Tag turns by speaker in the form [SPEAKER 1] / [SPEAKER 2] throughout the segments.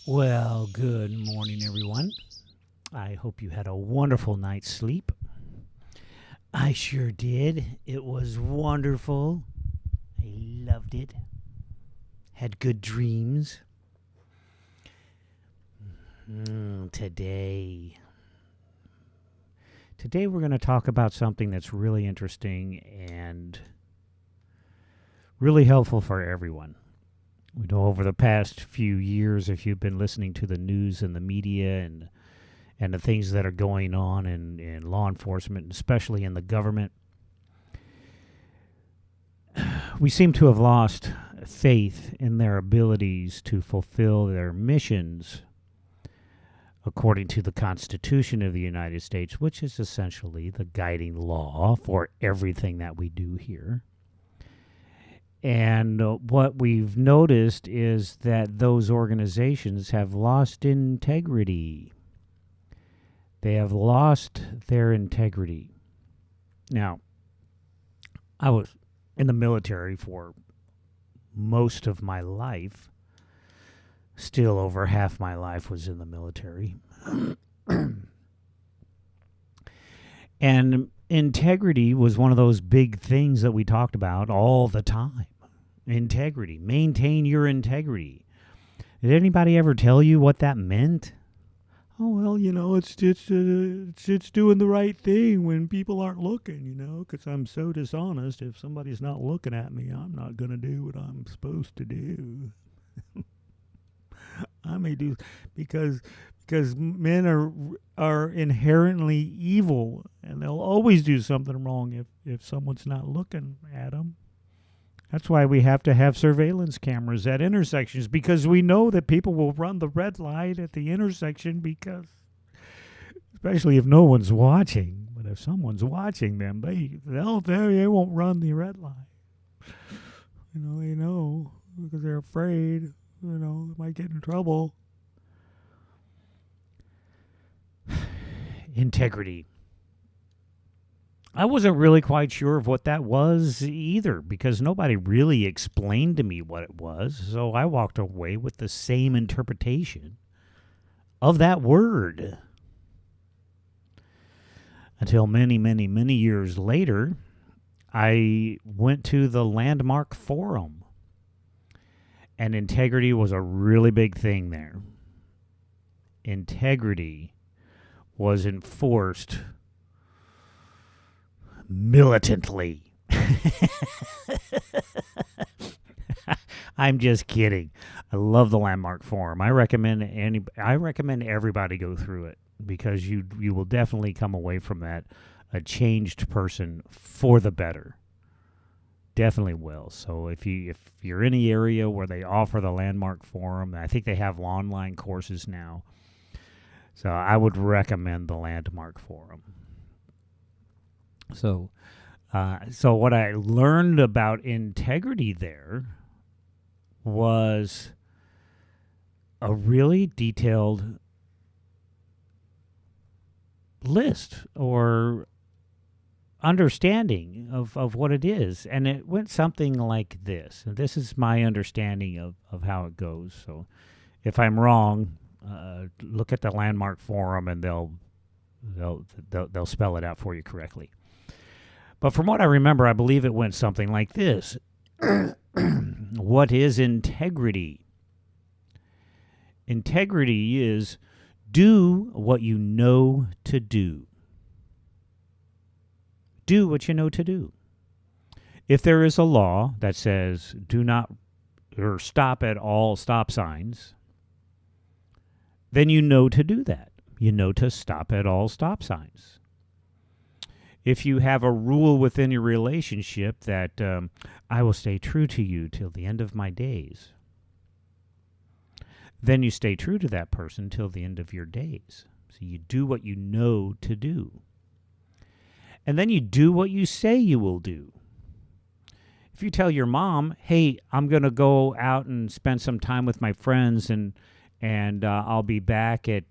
[SPEAKER 1] Well, good morning, everyone. I hope you had a wonderful night's sleep. I sure did. It was wonderful. I loved it. Had good dreams. Today. Today, we're going to talk about something that's really interesting and really helpful for everyone. We know over the past few years, if you've been listening to the news and the media and the things that are going on in law enforcement, especially in the government, we seem to have lost faith in their abilities to fulfill their missions according to the Constitution of the United States, which is essentially the guiding law for everything that we do here. And what we've noticed is that those organizations have lost integrity. They have lost their integrity. Now, I was in the military for most of my life. Still over half my life was in the military. And integrity was one of those big things that we talked about all the time. Integrity. Maintain your integrity. Did anybody ever tell you what that meant? Oh, well, it's doing the right thing when people aren't looking, because I'm so dishonest. If somebody's not looking at me, I'm not going to do what I'm supposed to do. I may do because men are inherently evil, and they'll always do something wrong if someone's not looking at them. That's why we have to have surveillance cameras at intersections, because we know that people will run the red light at the intersection, because especially if no one's watching. But if someone's watching them, they won't run the red light. They know because they're afraid. They might get in trouble. Integrity. I wasn't really quite sure of what that was either, because nobody really explained to me what it was. So I walked away with the same interpretation of that word. Until many, many, many years later, I went to the Landmark Forum. And integrity was a really big thing there. Integrity was enforced militantly. I'm just kidding. I love the Landmark Forum. I recommend everybody go through it, because you will definitely come away from that a changed person for the better. Definitely will. So if you're in the area where they offer the Landmark Forum, I think they have online courses now. So I would recommend the Landmark Forum. So what I learned about integrity there was a really detailed list or understanding of what it is. And it went something like this. And this is my understanding of how it goes. So if I'm wrong, look at the Landmark Forum and they'll spell it out for you correctly. But from what I remember, I believe it went something like this. What is integrity? Integrity is do what you know to do. Do what you know to do. If there is a law that says do not or stop at all stop signs, then you know to do that. You know to stop at all stop signs. If you have a rule within your relationship that I will stay true to you till the end of my days, then you stay true to that person till the end of your days. So you do what you know to do. And then you do what you say you will do. If you tell your mom, hey, I'm going to go out and spend some time with my friends and I'll be back at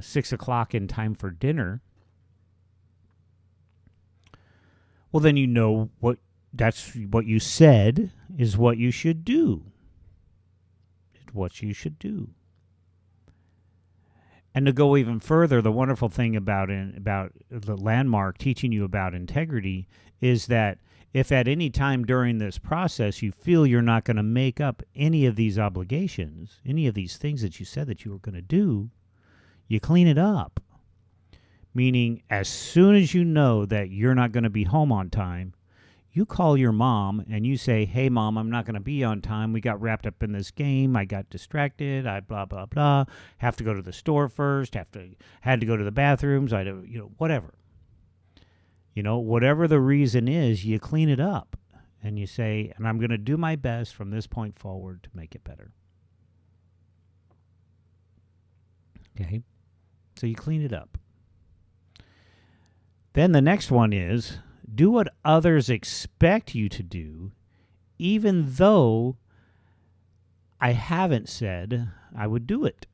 [SPEAKER 1] 6 o'clock in time for dinner, well, then you know that's what you said is what you should do. It's what you should do. And to go even further, the wonderful thing about the landmark teaching you about integrity is that if at any time during this process you feel you're not going to make up any of these obligations, any of these things that you said that you were going to do, you clean it up. Meaning, as soon as you know that you're not going to be home on time, you call your mom and you say, "Hey, Mom, I'm not going to be on time. We got wrapped up in this game. I got distracted. I blah, blah, blah. Have to go to the store first. Had to go to the bathrooms. Whatever. Whatever the reason is, you clean it up. And you say, and I'm going to do my best from this point forward to make it better." Okay? So you clean it up. Then the next one is, do what others expect you to do, even though I haven't said I would do it.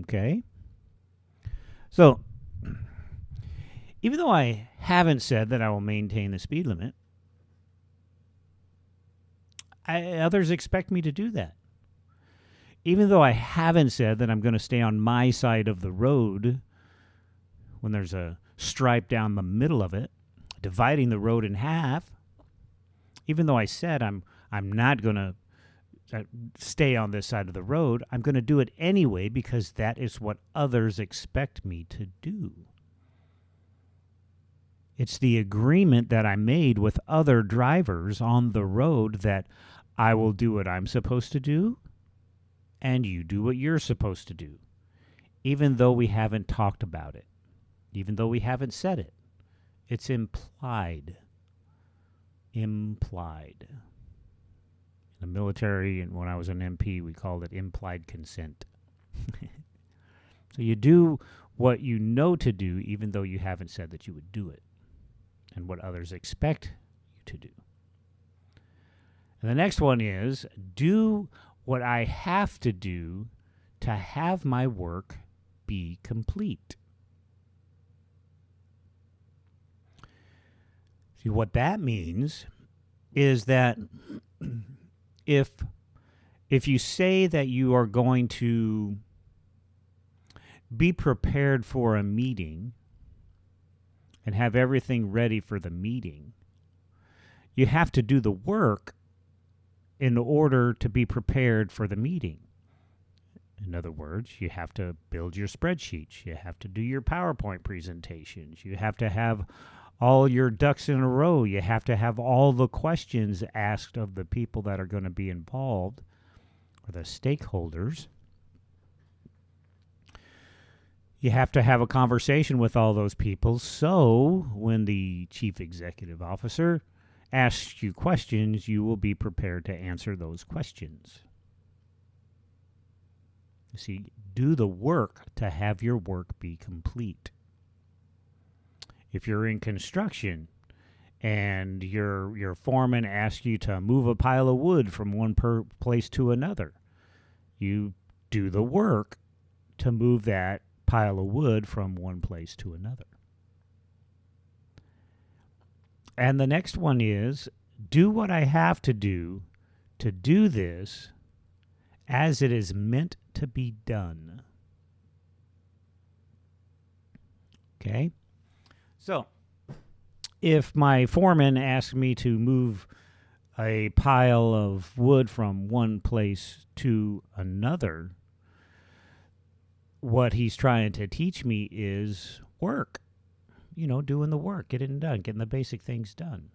[SPEAKER 1] Okay? So, even though I haven't said that I will maintain the speed limit, others expect me to do that. Even though I haven't said that I'm going to stay on my side of the road when there's a stripe down the middle of it, dividing the road in half, even though I said I'm not going to stay on this side of the road, I'm going to do it anyway because that is what others expect me to do. It's the agreement that I made with other drivers on the road that I will do what I'm supposed to do and you do what you're supposed to do, even though we haven't talked about it. Even though we haven't said it, it's implied. Implied. In the military, and when I was an MP, we called it implied consent. So you do what you know to do, even though you haven't said that you would do it, and what others expect you to do. And the next one is, do what I have to do to have my work be complete. See, what that means is that if you say that you are going to be prepared for a meeting and have everything ready for the meeting, you have to do the work in order to be prepared for the meeting. In other words, you have to build your spreadsheets. You have to do your PowerPoint presentations. You have to have all your ducks in a row. You have to have all the questions asked of the people that are going to be involved, or the stakeholders. You have to have a conversation with all those people, so when the chief executive officer asks you questions, you will be prepared to answer those questions. You see, do the work to have your work be complete. If you're in construction and your foreman asks you to move a pile of wood from one place to another, you do the work to move that pile of wood from one place to another. And the next one is, do what I have to do this as it is meant to be done. Okay? So, if my foreman asks me to move a pile of wood from one place to another, what he's trying to teach me is work. Doing the work, getting it done, getting the basic things done.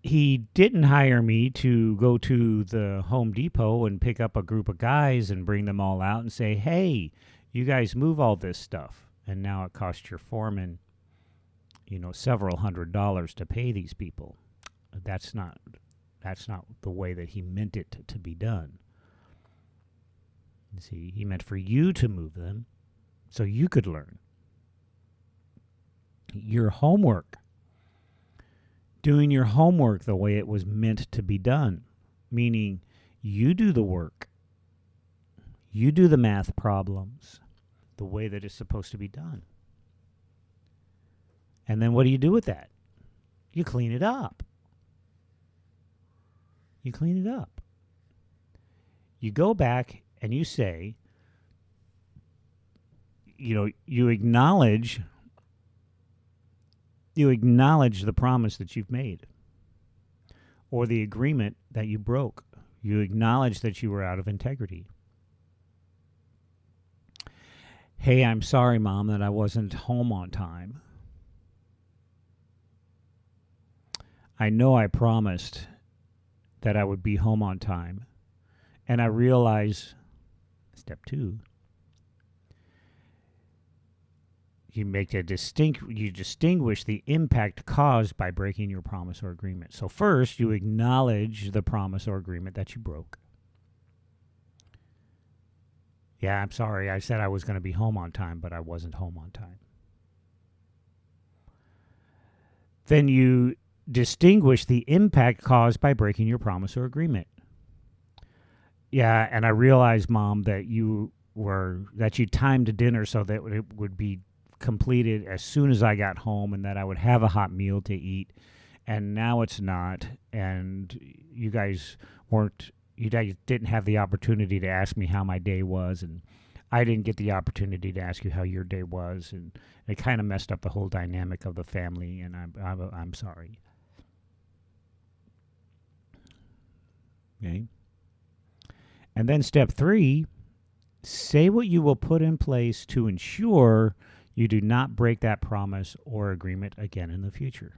[SPEAKER 1] He didn't hire me to go to the Home Depot and pick up a group of guys and bring them all out and say, "Hey, you guys move all this stuff." And now it costs your foreman, several $100s to pay these people. That's not the way that he meant it to be done. You see, he meant for you to move them so you could learn. Your homework. Doing your homework the way it was meant to be done. Meaning, you do the work. You do the math problems the way that it's supposed to be done. And then what do you do with that? You clean it up. You clean it up. You go back and you say, you acknowledge the promise that you've made or the agreement that you broke. You acknowledge that you were out of integrity. Hey, I'm sorry, Mom, that I wasn't home on time. I know I promised that I would be home on time, and I realize, step 2, you distinguish the impact caused by breaking your promise or agreement. So first, you acknowledge the promise or agreement that you broke. Yeah, I'm sorry. I said I was going to be home on time, but I wasn't home on time. Then you distinguish the impact caused by breaking your promise or agreement. Yeah, and I realized, Mom, that you timed dinner so that it would be completed as soon as I got home and that I would have a hot meal to eat. And now it's not. And you guys didn't have the opportunity to ask me how my day was. And I didn't get the opportunity to ask you how your day was. And it kind of messed up the whole dynamic of the family. And I'm sorry. Okay. And then step 3, say what you will put in place to ensure you do not break that promise or agreement again in the future.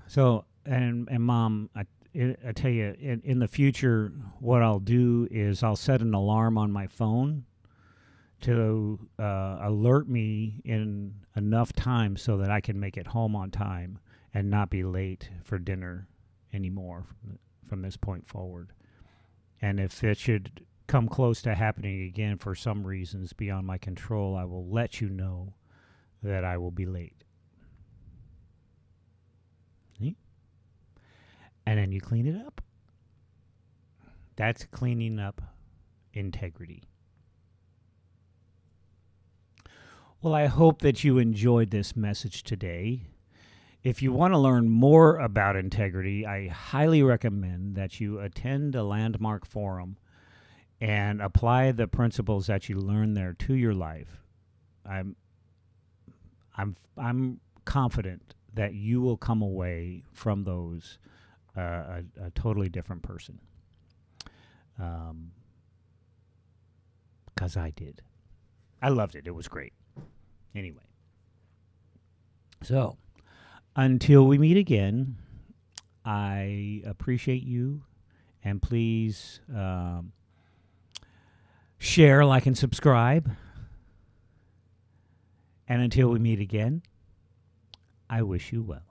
[SPEAKER 1] So, and Mom, I tell you, in the future, what I'll do is I'll set an alarm on my phone to alert me in enough time so that I can make it home on time and not be late for dinner anymore from this point forward. And if it should come close to happening again for some reasons beyond my control, I will let you know that I will be late. See? And then you clean it up. That's cleaning up integrity. Well, I hope that you enjoyed this message today. If you want to learn more about integrity, I highly recommend that you attend a Landmark Forum and apply the principles that you learn there to your life. I'm confident that you will come away from those a totally different person. Because I did. I loved it. It was great. Anyway. So, until we meet again, I appreciate you, and please share, like, and subscribe. And until we meet again, I wish you well.